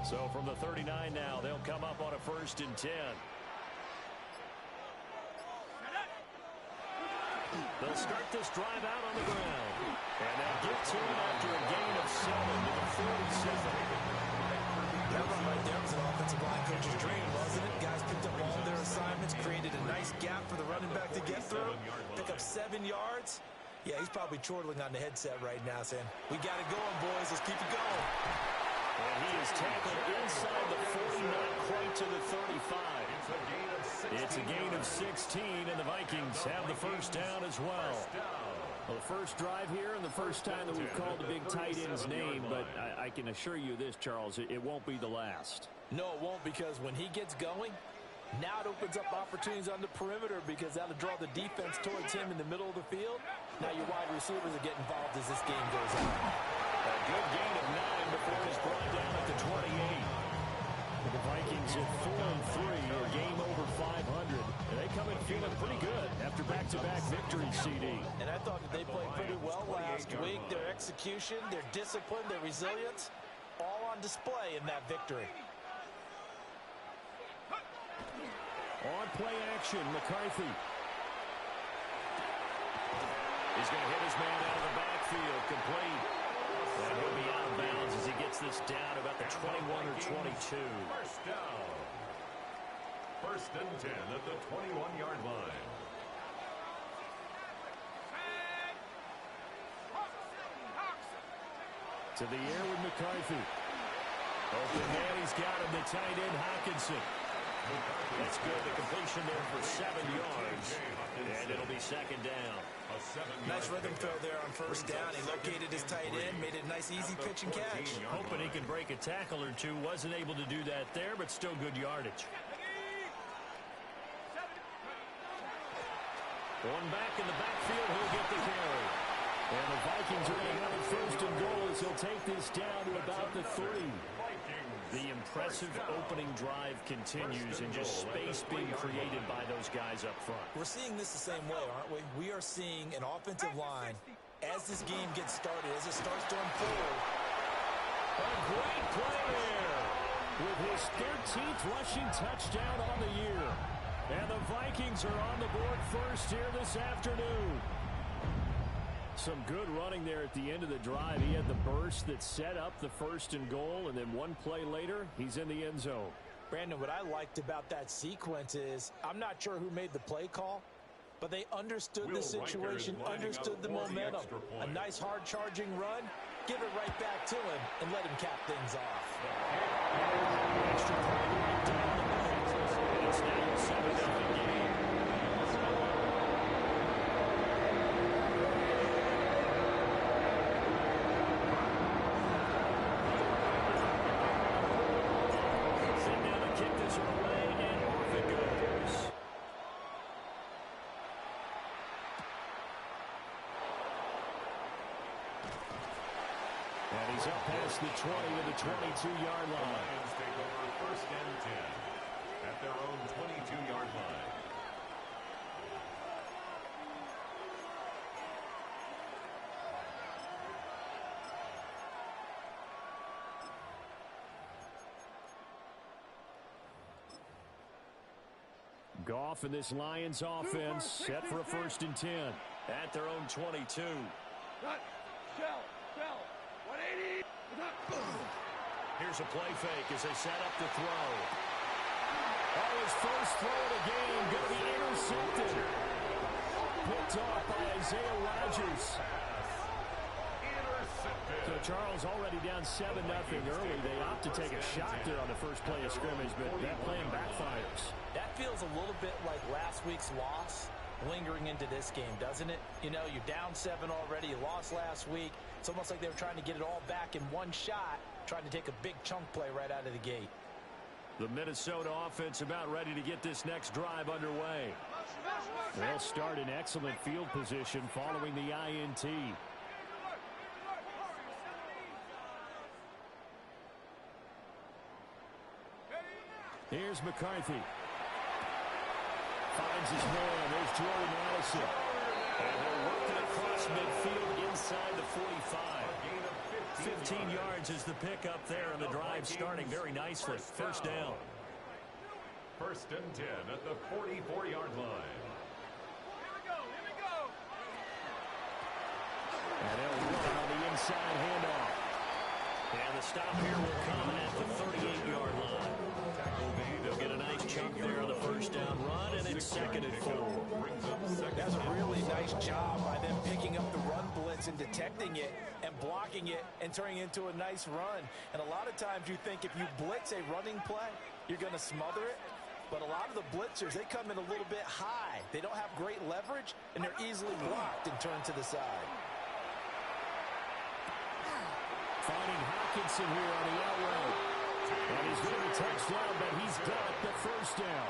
So from the 39 now, they'll come up on a 1st and 10. They'll start this drive out on the ground. And they'll get to it after a gain of 7 to the 47. That run right there was an offensive line coach's dream, wasn't it? Guys picked up all their assignments, created a nice gap for the running back to get through, pick up 7 yards. Yeah, he's probably chortling on the headset right now saying, we got it going, boys. Let's keep it going. And he is tackled inside the 40, not quite to the 35. It's a gain of 16, and the Vikings have the 1st down as well. Well, the first drive here and the first time that we've called the big tight end's name, but I can assure you this, Charles, it won't be the last. No, it won't, because when he gets going, now it opens up opportunities on the perimeter because that'll draw the defense towards him in the middle of the field. Now your wide receivers will get involved as this game goes on. A good gain of 9 before he's brought down at the 28. The Vikings at 4-3, a game over 500. And they come in feeling pretty good after back-to-back victories, CD. And I thought that they played pretty well last week. Their execution, their discipline, their resilience, all on display in that victory. On play action, McCarthy. He's going to hit his man out of the backfield, complete. And he'll be out of bounds as he gets this down about the 21 or 22. First down. 1st and 10 at the 21-yard line. To the air with McCarthy. Open man, he's got him, the tight end, Hockenson. That's good. The completion there for 7 yards. And it'll be 2nd down. Nice rhythm throw there on 1st down. He located his tight end, made it a nice, easy pitch and catch. Hoping he can break a tackle or two. Wasn't able to do that there, but still good yardage. One back in the backfield, he'll get the carry. And the Vikings are going to have a 1st and goal as he'll take this down to about the 3. The impressive opening drive continues and just space being created by those guys up front. We're seeing this the same way, aren't we? We are seeing an offensive line as this game gets started, as it starts to unfold. A great play there with his 13th rushing touchdown on the year. And the Vikings are on the board first here this afternoon. Some good running there at the end of the drive. He had the burst that set up the 1st and goal, and then one play later, he's in the end zone. Brandon, what I liked about that sequence is, I'm not sure who made the play call, but they understood the situation, understood the momentum. A nice hard-charging run, give it right back to him, and let him cap things off. Extra point right down the middle. It's now a 7-0 game. The 20 to the 22-yard line. Lions take over 1st and 10 at their own 22-yard line. Goff and this Lions offense set for a 1st and 10 at their own 22. Shell, 180. Here's a play fake as they set up the throw. Oh, his first throw of the game going to be intercepted. Picked off by Isaiah Rodgers. So Charles already down 7-0 early. They opt to take a shot there on the first play of scrimmage, but that plan backfires. That feels a little bit like last week's loss lingering into this game, doesn't it? You know, you're down 7 already. You lost last week. It's almost like they were trying to get it all back in one shot, trying to take a big chunk play right out of the gate. The Minnesota offense about ready to get this next drive underway. They'll start in excellent field position following the INT. Here's McCarthy. Finds his man. There's Jordan Addison. And they're working across midfield inside the 45. 15 yards is the pickup there, and the drive starting very nicely. First down. First and 10 at the 44-yard line. Here we go. And they'll run on the inside handoff. And the stop here will come at the 38-yard line. They'll get a nice chunk there on the first down run, and it's second and 4. That's a really nice job by them picking up the run blitz and detecting it and blocking it and turning it into a nice run. And a lot of times you think if you blitz a running play, you're going to smother it. But a lot of the blitzers, they come in a little bit high. They don't have great leverage, and they're easily blocked and turned to the side. Finding Hockenson here on the out route. And he's going to touchdown, but he's got the first down.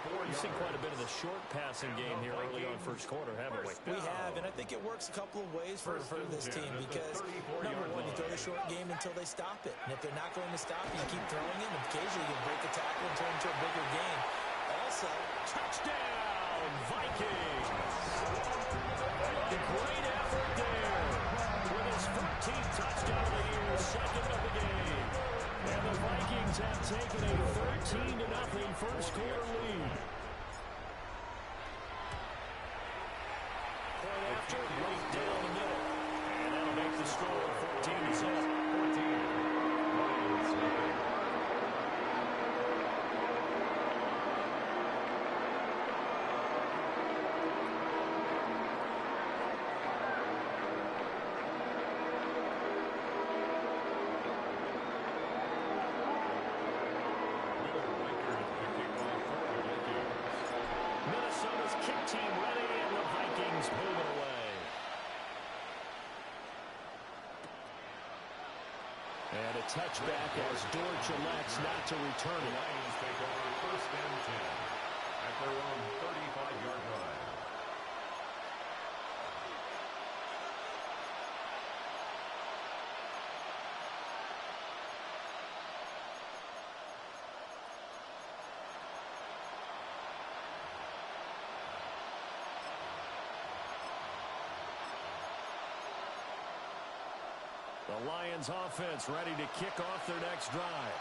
We've seen quite a bit of the short passing game here early on first quarter, haven't we? We have, and I think it works a couple of ways for this team because, number one, you throw the short game until they stop it. And if they're not going to stop it, you keep throwing it, and occasionally you break a tackle and turn into a bigger game. Also, Touchdown, Vikings! A great effort there. With his 14th touchdown of the year, second of the game. And the Vikings have taken a 13-0 first quarter lead. Point after, right down the middle. And that'll make the score 14-7. Minnesota's kick team ready, and the Vikings move it away. And a touchback as Dortch elects not to return it. Lions take over first and 10 at their own 35-yard line. The Lions offense ready to kick off their next drive.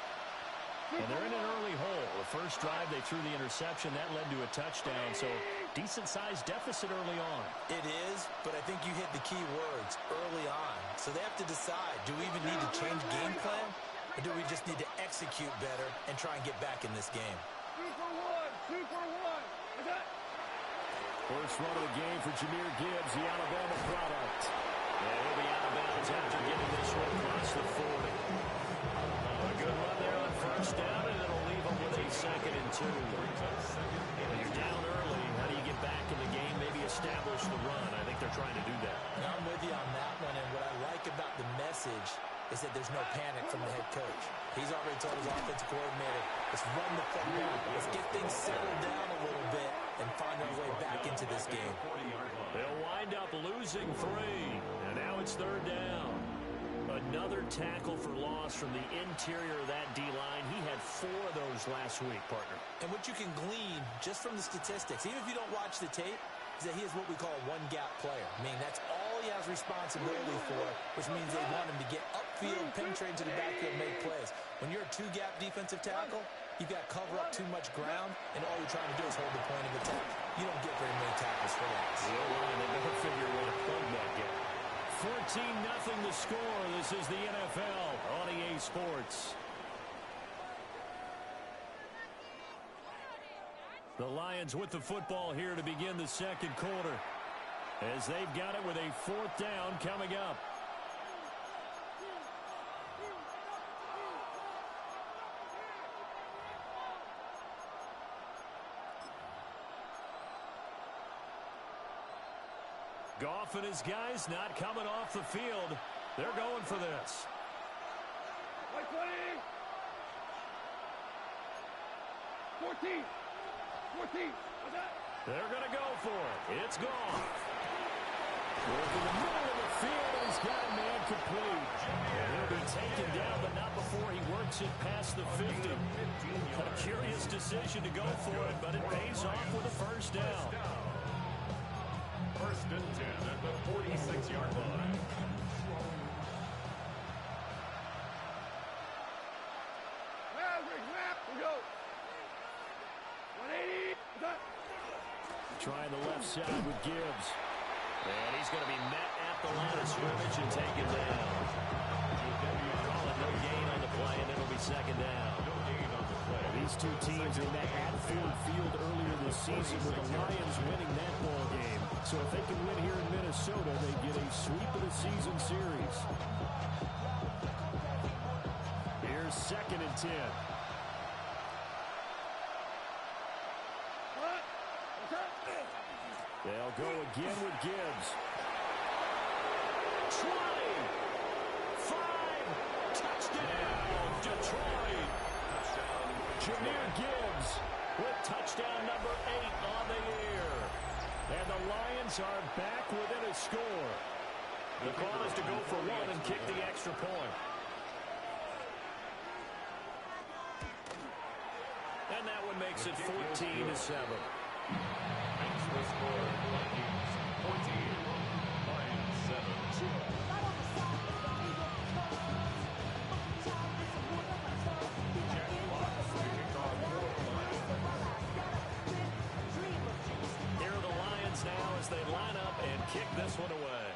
And they're in an early hole. The first drive, they threw the interception. That led to a touchdown, so decent-sized deficit early on. it is, but I think you hit the key words early on. So they have to decide, do we even need to change game plan, or do we just need to execute better and try and get back in this game? 2 for 1. Is that? First run of the game for Jahmyr Gibbs, the Alabama product. And he'll be out of bounds after getting this one across the 40. A good run there on first down, and it'll leave them with a second and 2. When you're down early, how do you get back in the game, maybe establish the run? I think they're trying to do that. Now, I'm with you on that one, and what I like about the message is that there's no panic from the head coach. He's already told his offensive coordinator, let's run the football, let's get things settled down a little bit and find our way back into this game. They'll wind up losing 3, and now it's third down. Another tackle for loss from the interior of that D-line. He had 4 of those last week, partner. And what you can glean just from the statistics, even if you don't watch the tape, is that he is what we call a one-gap player. I mean, that's all he has responsibility for, which means they want him to get upfield, penetrate into the backfield, make plays. When you're a 2-gap defensive tackle, you've got to cover up too much ground, and all you're trying to do is hold the point of attack. You don't get very many tackles for that. The O-line, they never figure a way to plug that gap. 14-0 the score. This is the NFL on EA Sports. The Lions with the football here to begin the second quarter, as they've got it with a 4th down coming up. Goff and his guys not coming off the field. They're going for this. White 20. 14. What's that? They're going to go for it. It's Goff. Working the middle of the field, and he's got a man complete. And he'll be taken down, but not before he works it past the 50. A curious decision to go for it, but it pays off with a first down. First and 10 at the 46-yard line. trying the left side with Gibbs. And he's going to be met at the line of scrimmage and taken down. Call it no gain on the play, and it'll be second down. No gain on the play. These two teams were met at Ford Field earlier this season with the Lions winning that ball game. So if they can win here in Minnesota, they get a sweep of the season series. Here's 2nd and 10. They'll go again with Gibbs. 20. 5. Touchdown, Detroit. Jahmyr Gibbs with touchdown number 8 on the year. And the Lions are back within a score. The call is to go for one and kick the extra point. And that one makes it 14-7. Extra score, Vikings 14, Lions 7. Jack Fox, the kickoff for the Lions. Here are the Lions now as they line up and kick this one away.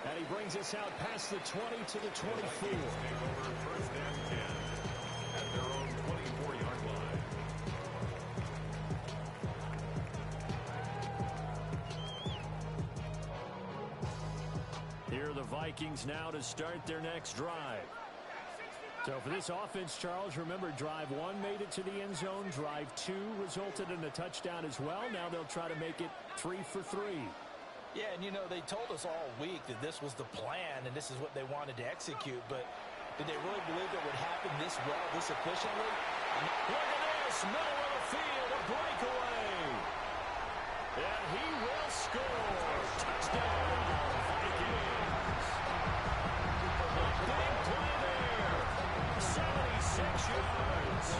And he brings us out past the 20 to the 24. Take over 1st and 10 at their own 24-yard line. Here are the Vikings now to start their next drive. So for this offense, Charles, remember drive 1 made it to the end zone. Drive 2 resulted in a touchdown as well. Now they'll try to make it 3 for 3. Yeah, and you know, they told us all week that this was the plan and this is what they wanted to execute, but did they really believe it would happen this well, this efficiently? Look at this, middle of the field, a breakaway. And he will score. Touchdown, Vikings. A big play there. 76 yards.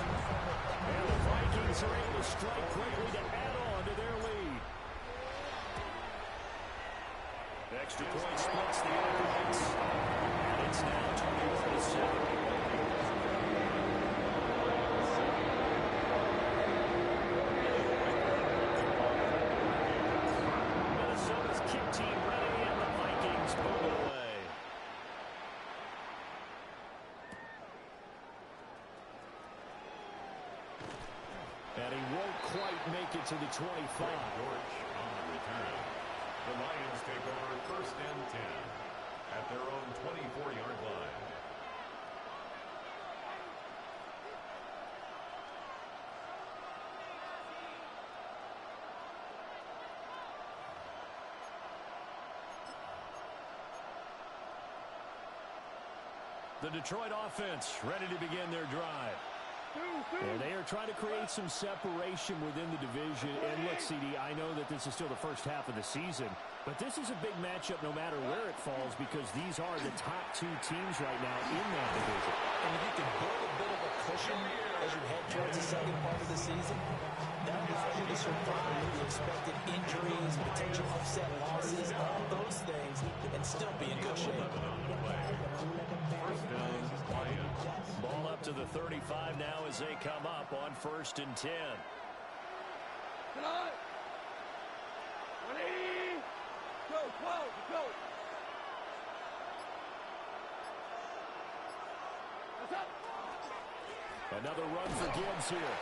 And the Vikings are able to strike quickly to add on to their lead. Extra point splits the uprights. And it's now 21-7. Minnesota's kick team ready, and the Vikings pull it away. And he won't quite make it to the 25. George on the return. The Lions take over 1st and 10 at their own 24-yard line. The Detroit offense ready to begin their drive. And they are trying to create some separation within the division. And look, CD, I know that this is still the first half of the season, but this is a big matchup no matter where it falls because these are the top 2 teams right now in that division. And if you can build a bit of a cushion as you head towards the second part of the season, that allows you to survive the expected injuries, potential upset losses, all those things, and still be in good shape. 11 on the play. 1st down, Lions. Ball up to the 35 now as they come up on 1st and 10. Tonight. 20. Go, 12, go. What's up? Another run for Gibbs here.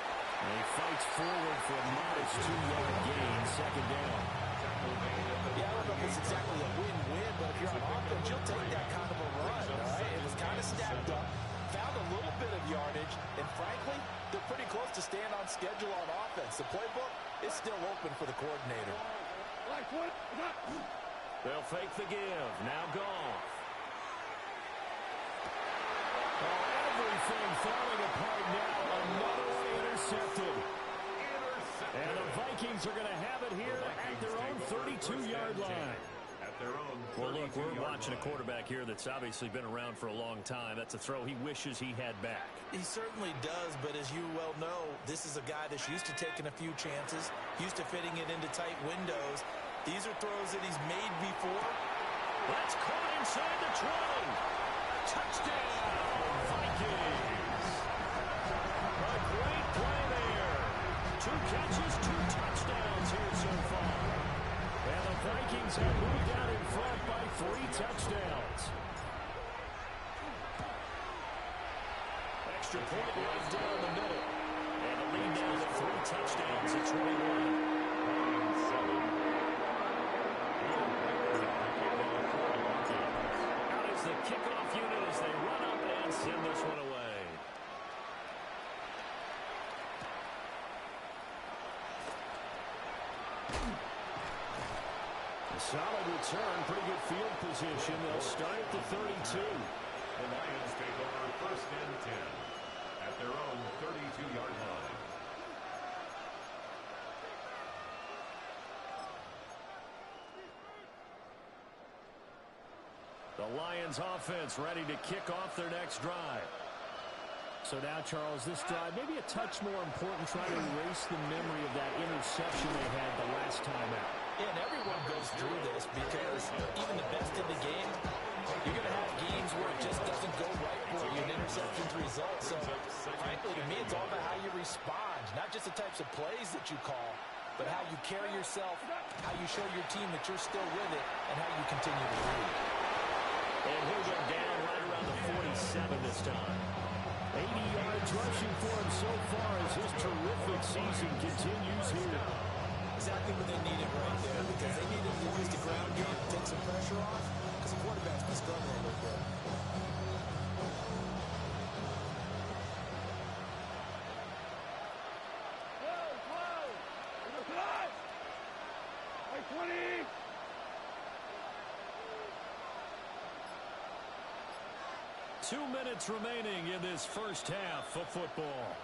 And he fights forward for a modest 2-yard gain, second down. Yeah, I don't know if it's exactly a win-win, but if you're on offense, you'll take that kind of a run, all right? It was kind of stacked up, found a little bit of yardage, and frankly, they're pretty close to staying on schedule on offense. The playbook is still open for the coordinator. Like what? They'll fake the give. Now Goff. Oh, everything falling apart now. Another one intercepted. And the Vikings are going to have it here at their own 32-yard line. At their own Well, look, we're 32-yard watching a line. quarterback here that's obviously been around for a long time. That's a throw he wishes he had back. He certainly does, but as you well know, this is a guy that's used to taking a few chances, used to fitting it into tight windows. These are throws that he's made before. That's caught inside the 20. Touchdown, Vikings. A great play there. 2 catches, 2 touchdowns here so far. And the Vikings have moved out in front by 3 touchdowns. Extra point right down the middle. And the lead down to 3 touchdowns at 21. Out is the kickoff unit as they run up and send this one away. A solid return, pretty good field position. They'll start at the 32. The Lions take over 1st and 10 at their own 32-yard line. The Lions offense ready to kick off their next drive. So now, Charles, this drive maybe a touch more important, trying to erase the memory of that interception they had the last time out. Yeah, and everyone goes through this because even the best in the game, you're going to have games where it just doesn't go right for you, and interceptions result. So, frankly, to me, it's all about how you respond, not just the types of plays that you call, but how you carry yourself, how you show your team that you're still with it, and how you continue to lead. And he'll go down right around the 47 this time. 80 yards rushing for him so far as his terrific season continues here. Exactly what they needed right there, because they needed to use the ground game to take some pressure off, because the quarterback's been struggling a little bit. Hey, 20! Two minutes remaining in this first half of football.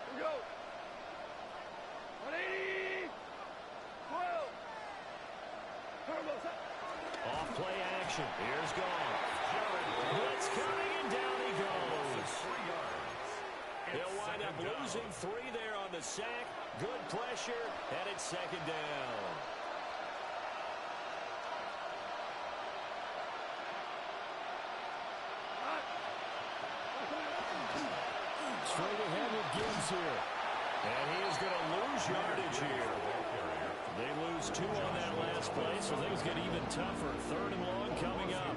Here we go! 180! 12! Turbo set! Off play action. Here's Goff. Blitz coming, and down he goes. 3 yards. He'll wind up losing 3 there on the sack. Good pressure, and it's 2nd down. Straight ahead with Gibbs here. And he is going to lose yardage here. They lose 2 on that last play, so things get even tougher. 3rd and long coming up.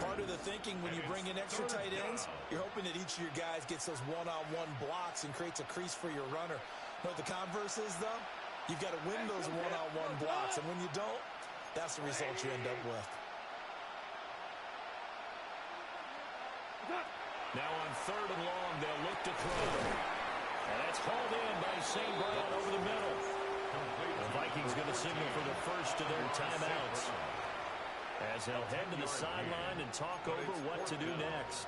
Part of the thinking when you bring in extra tight ends, you're hoping that each of your guys gets those one-on-one blocks and creates a crease for your runner. Know what the converse is, though? You've got to win those one-on-one blocks, and when you don't, that's the result you end up with. Now on 3rd and long, they'll look to throw. And that's hauled in by St. Brown over the middle. The Vikings going to signal for the first of their timeouts, as they'll head to the sideline and talk over what to do next.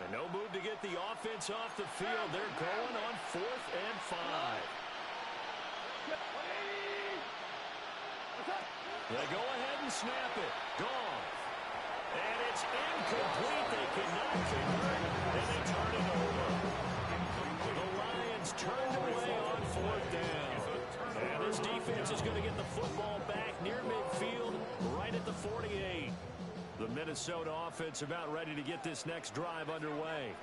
And no move to get the offense off the field. They're going on 4th and 5. They go ahead and snap it. Gone. And it's incomplete. They cannot convert, and they turn it over. The Lions turned away on 4th down. And this defense is going to get the football back near midfield, right at the 48. The Minnesota offense about ready to get this next drive underway.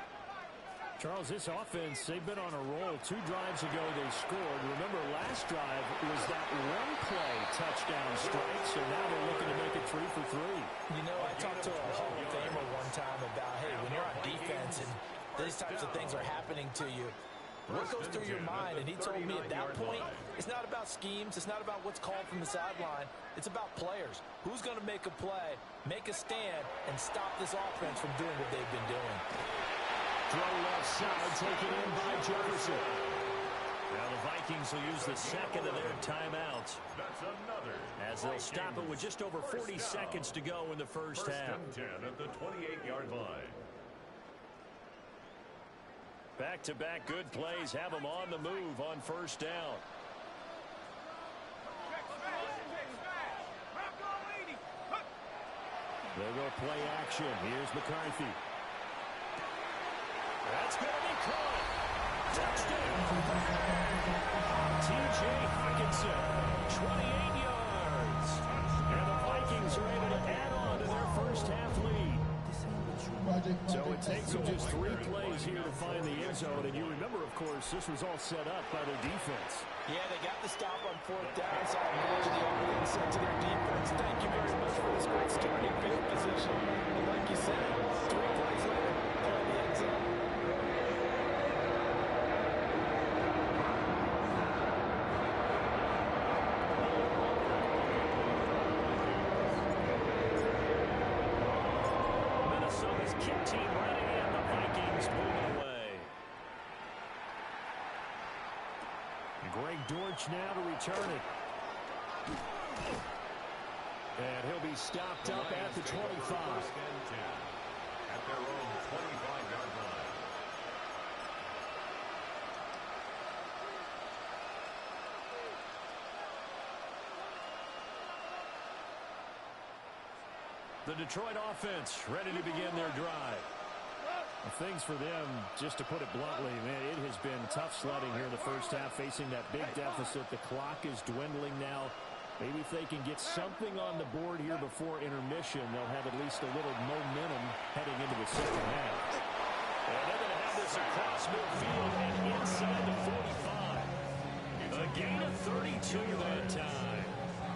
Charles, this offense, they've been on a roll. 2 drives ago they scored. Remember, last drive was that one-play touchdown strike, so now they're looking to make it 3 for 3. You know, I talked to a Hall of Famer one time about, hey, when you're on defense and these types of things are happening to you, what goes through your mind? And he told me at that point, it's not about schemes. It's not about what's called from the sideline. It's about players. Who's going to make a play, make a stand, and stop this offense from doing what they've been doing? Throw left side, taken in by Jefferson. Now the Vikings will use the second of their timeouts, That's another. as they'll stop it with just over 40 seconds to go in the first half. 1st and 10 at the 28-yard line. Back-to-back good plays have them on the move on 1st down. They'll go play action. Here's McCarthy. That's going to be caught. Touchdown. T.J. Hockenson, 28 yards. And the Vikings are able to add on to their first half lead. So it takes them just 3 plays here to find the end zone. And you remember, of course, this was all set up by their defense. Yeah, they got the stop on 4th down, so much of the opening set to their defense. Thank you very much for this great starting field position. And like you said, 3 plays later, they're in the end zone. Minnesota's kick team running in. The Vikings moving away. Greg Dortch now to return it. And he'll be stopped up at the 25. First and 10 at their own 25-yard line. The Detroit offense ready to begin their drive. Things for them, just to put it bluntly, man, it has been tough sledding here in the first half, facing that big deficit. The clock is dwindling now. Maybe if they can get something on the board here before intermission, they'll have at least a little momentum heading into the second half. And they're going to have this across midfield and inside the 45. A gain of 32 that time.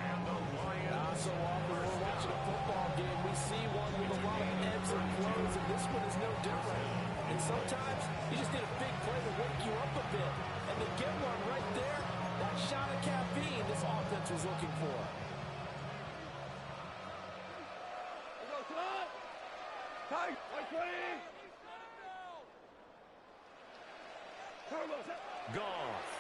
And the Lions. So often we're watching a football game, we see one with a lot of ebbs and flows, and this one is no different. And sometimes you just need a big play to wake you up a bit. And to get one right there, that shot of caffeine this offense was looking for. Let's go, son! Tight! White 20! Turbo, set! Goff.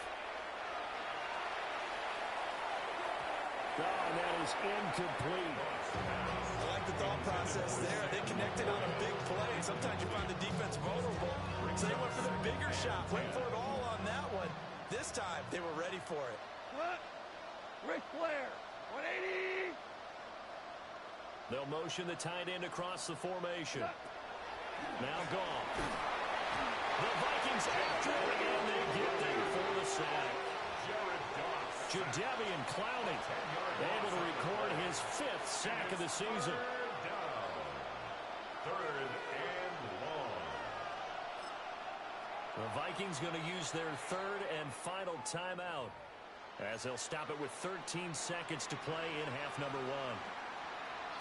Oh, and that is incomplete. I like the thought process there. They connected on a big play. Sometimes you find the defense vulnerable. So they went for the bigger shot. Went for it all on that one. This time, they were ready for it. What? Ric Flair! 180! They'll motion the tight end across the formation. Now Goff. The Vikings after it, and they get there for the sack. Jadeveon Clowney able to record his 5th sack of the season. Third and long. The Vikings going to use their 3rd and final timeout as they'll stop it with 13 seconds to play in half number 1.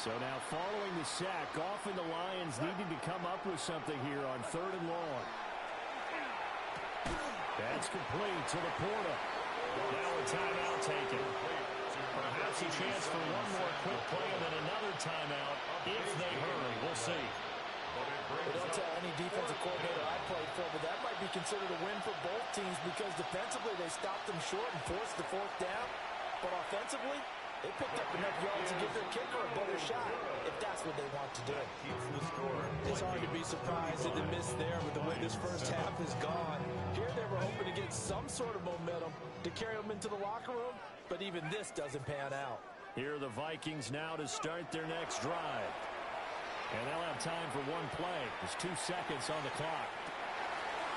So now following the sack, Goff and the Lions needing to come up with something here on 3rd and long. That's complete to Laporta. Now a timeout taken. Perhaps a chance for one more quick play and then another timeout if they hurry. We'll see. But don't tell any defensive coordinator I played for, but that might be considered a win for both teams because defensively they stopped them short and forced the 4th down. But offensively, they picked up enough yards to give their kicker a better shot if that's what they want to do. Keeps the score. It's hard to be surprised at the miss there with the way this first half is gone. Here they were hoping to get some sort of momentum to carry them into the locker room, but even this doesn't pan out. Here are the Vikings now to start their next drive. And they'll have time for one play. There's 2 seconds on the clock.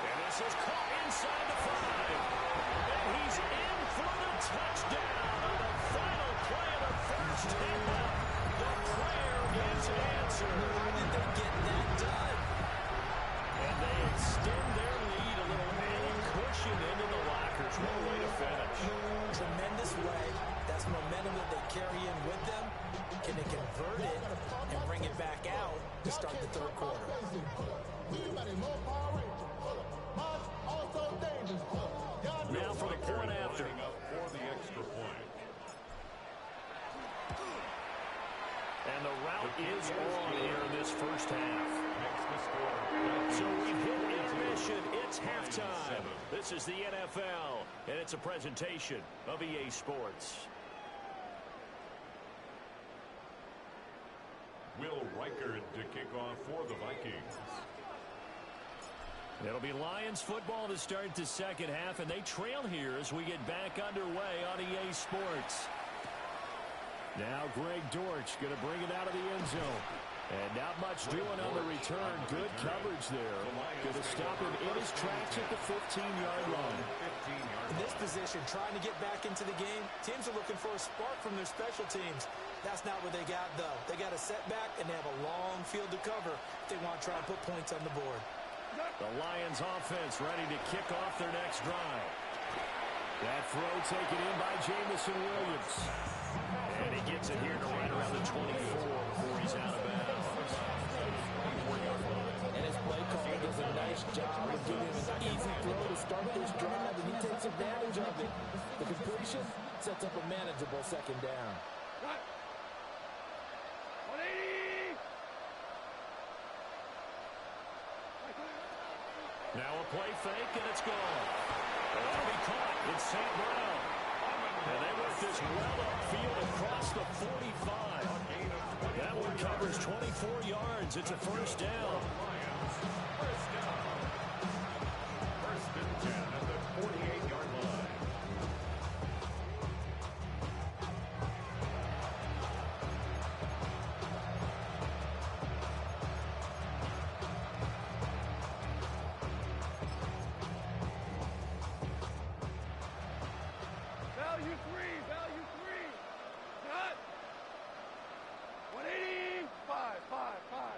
And this is caught inside the 5. And he's in for the touchdown on the final play of the first half. The prayer is answered. How did they get that done? And they extend their lead a little added cushion into the lockers. What a way to finish. Tremendous way. That's momentum that they carry in with them. Can they convert it and bring it back out to start the 3rd quarter? Now for the point after. Lining up for the extra point. And the route is on here in this first half. Makes the score. So we've hit intermission. It's halftime. This is the NFL, and it's a presentation of EA Sports. Will Reichard to kick off for the Vikings. It'll be Lions football to start the second half, and they trail here as we get back underway on EA Sports. Now Greg Dortch going to bring it out of the end zone. And not much doing on the return. Good coverage there. Going to stop him in his tracks at the 15-yard line. In this position, trying to get back into the game, teams are looking for a spark from their special teams. That's not what they got, though. They got a setback, and they have a long field to cover if they want to try and put points on the board. The Lions offense ready to kick off their next drive. That throw taken in by Jameson Williams. And he gets it here to right around the 24 before he's out of bounds. And his play caller does a nice job of giving him an easy throw to start this drive, and he takes advantage of it. The completion sets up a manageable second down. 180! Now a play fake, and it's gone. That'll be caught. It's St. Brown. And they work this well upfield across the 45. That one covers 24 yards. It's a first down. First and 10 at the 48-yard line. Value three! Value three! Cut! 180! Five! Cut!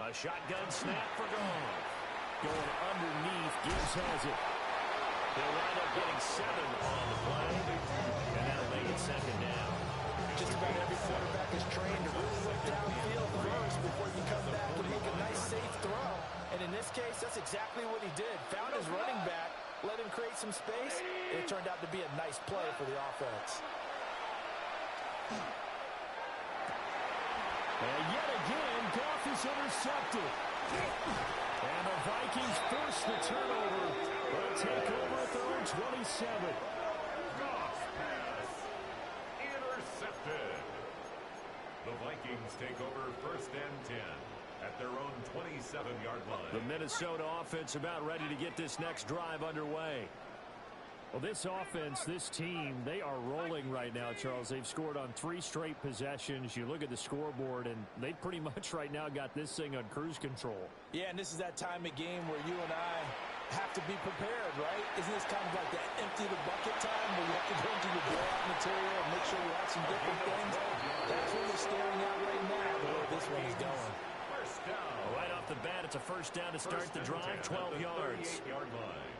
A shotgun snap for Goff. Going underneath, Gibbs has it. They'll wind up getting 7 on the play, and that'll make it second down. Just about every quarterback is trained to really look downfield first before you come back and make a nice, safe throw. And in this case, that's exactly what he did. Found his running back, let him create some space, and it turned out to be a nice play for the offense. And yet again, Goff is intercepted. And the Vikings force the turnover. They'll take over at their own 27. Goff's pass intercepted. The Vikings take over first and 10 at their own 27-yard line. The Minnesota offense about ready to get this next drive underway. Well, this offense, this team, they are rolling right now, Charles. They've scored on 3 straight possessions. You look at the scoreboard, and they pretty much right now got this thing on cruise control. Yeah, and this is that time of game where you and I have to be prepared, right? Isn't this kind of like that empty the bucket time where you have to go into your blowout material and make sure you have some different things? That's what we're staring at right now, the way this one is going. First down. Right off the bat, it's a first down to start the drive, 12 yards. 38-yard line.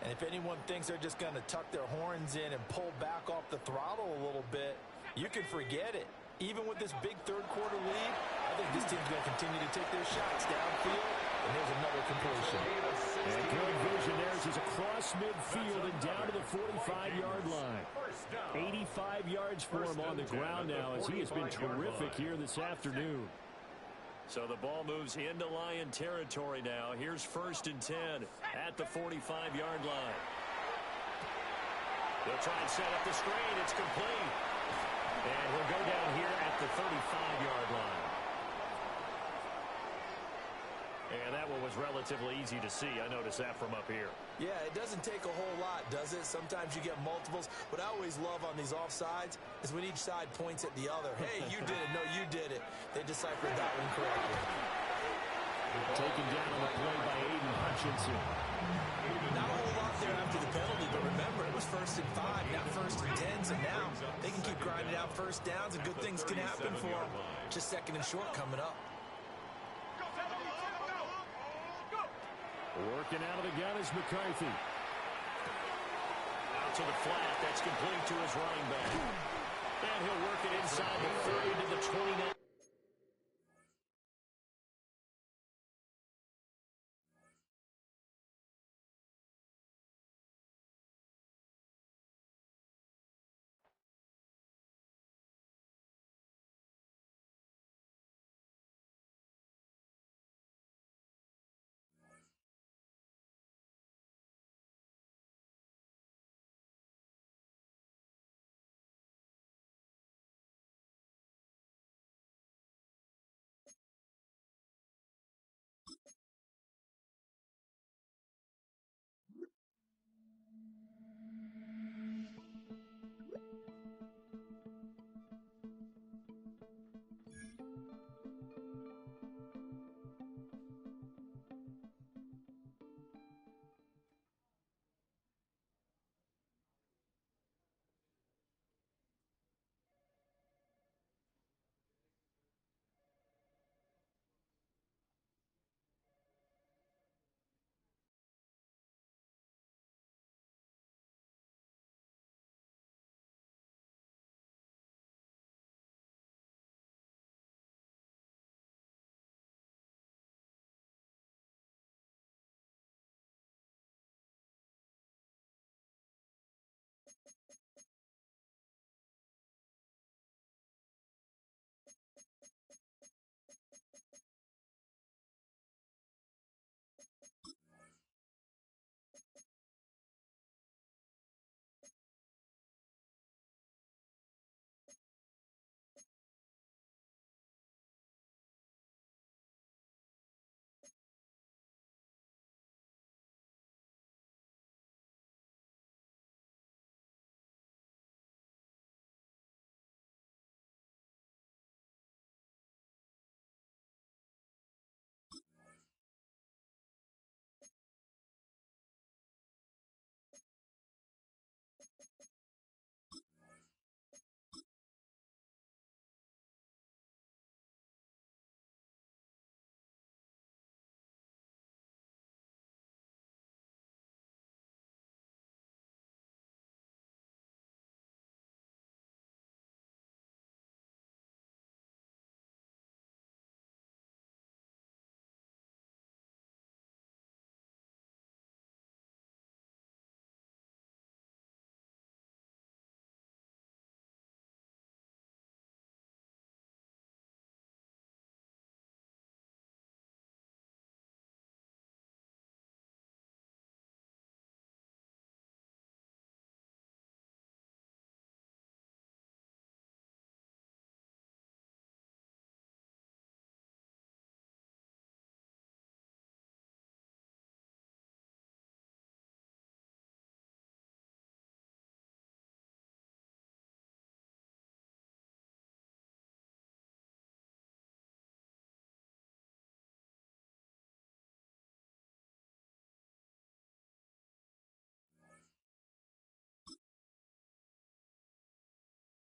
And if anyone thinks they're just going to tuck their horns in and pull back off the throttle a little bit, you can forget it. Even with this big third-quarter lead, I think this team's going to continue to take their shots downfield, and there's another completion. And good vision there as he's across midfield and down to the 45-yard line. 85 yards for him on the ground now as he has been terrific here this afternoon. So the ball moves into Lion territory now. Here's first and 10 at the 45-yard line. They'll try and set up the screen. It's complete. And he'll go down here at the 35-yard line. And that one was relatively easy to see. I noticed that from up here. Yeah, it doesn't take a whole lot, does it? Sometimes you get multiples. What I always love on these offsides is when each side points at the other. Hey, you did it. No, you did it. They deciphered that one correctly. Taken down on the play by Aiden Hutchinson. Not a whole lot there after the penalty, but remember, it was 1st and 5, not 1st and 10, so now they can keep grinding out first downs and good things can happen for them. Just 2nd and short coming up. Working out of the gun is McCarthy. Out to the flat. That's complete to his running back. And he'll work it inside the 30 to the 29.